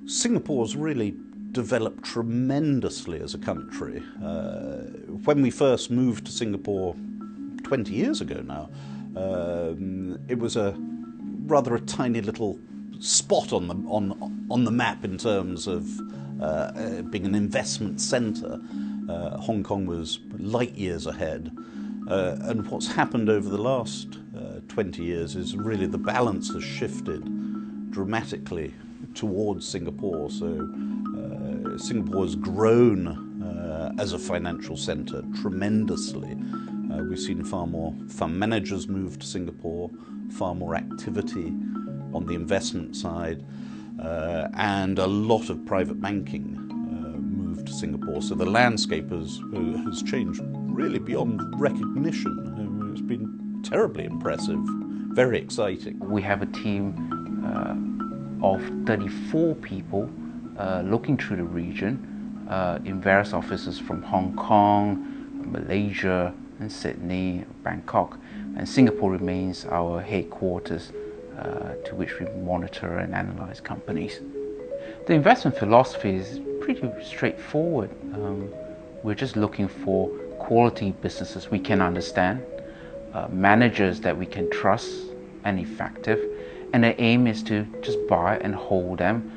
Singapore's really developed tremendously as a country. When we first moved to Singapore 20 years ago now, it was rather a tiny little spot on the map in terms of being an investment centre. Hong Kong was light years ahead, and what's happened over the last 20 years is really the balance has shifted dramatically towards Singapore. So Singapore has grown as a financial centre tremendously. We've seen far more fund managers move to Singapore, far more activity on the investment side, and a lot of private banking moved to Singapore. So the landscape has changed really beyond recognition. It's been terribly impressive, very exciting. We have a team of 34 people looking through the region in various offices from Hong Kong, Malaysia, and Sydney, Bangkok, and Singapore remains our headquarters to which we monitor and analyze companies. The investment philosophy is pretty straightforward. We're just looking for quality businesses we can understand, managers that we can trust and effective, and the aim is to just buy and hold them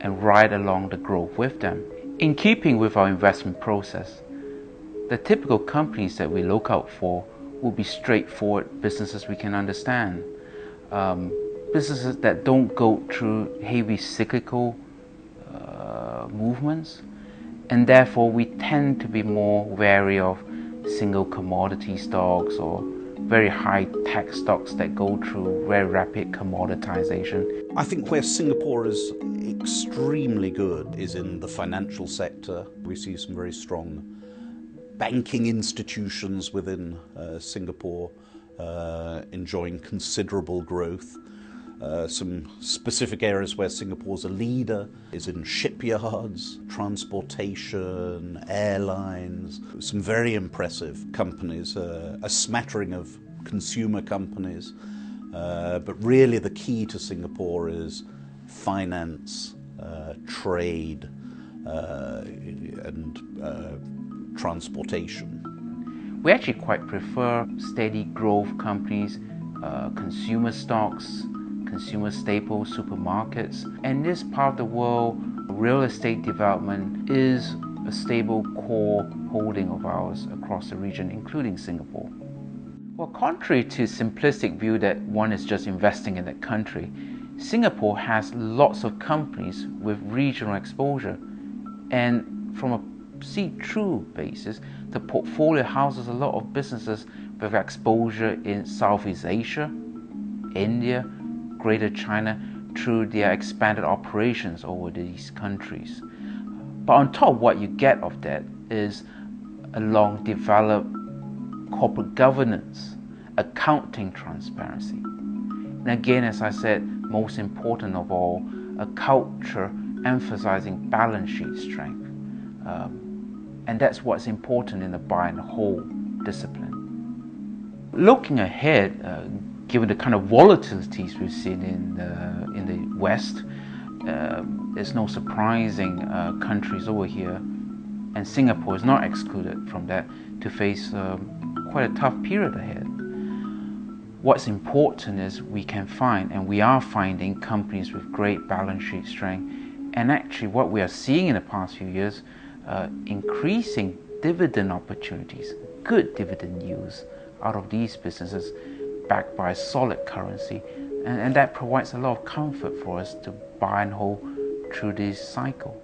and ride along the growth with them. In keeping with our investment process, the typical companies that we look out for will be straightforward businesses we can understand. Businesses that don't go through heavy cyclical movements, and therefore we tend to be more wary of single commodity stocks or very high tech stocks that go through very rapid commoditization. I think where Singapore is extremely good is in the financial sector. We see some very strong banking institutions within Singapore enjoying considerable growth. Some specific areas where Singapore's a leader is in shipyards, transportation, airlines, some very impressive companies, a smattering of consumer companies. But really the key to Singapore is finance, trade, and transportation. We actually quite prefer steady growth companies, consumer stocks, consumer staples, supermarkets. And in this part of the world, real estate development is a stable core holding of ours across the region, including Singapore. Well, contrary to simplistic view that one is just investing in that country, Singapore has lots of companies with regional exposure. And from a see-through basis, the portfolio houses a lot of businesses with exposure in Southeast Asia, India, Greater China through their expanded operations over these countries. But on top of what you get of that is a long-developed corporate governance, accounting transparency. And again, as I said, most important of all, a culture emphasizing balance sheet strength. And that's what's important in the buy and hold discipline. Looking ahead, given the kind of volatilities we've seen in the West, there's no surprising countries over here, and Singapore is not excluded from that, to face quite a tough period ahead. What's important is we can find, and we are finding, companies with great balance sheet strength, and actually what we are seeing in the past few years, increasing dividend opportunities, good dividend yields out of these businesses backed by a solid currency, and that provides a lot of comfort for us to buy and hold through this cycle.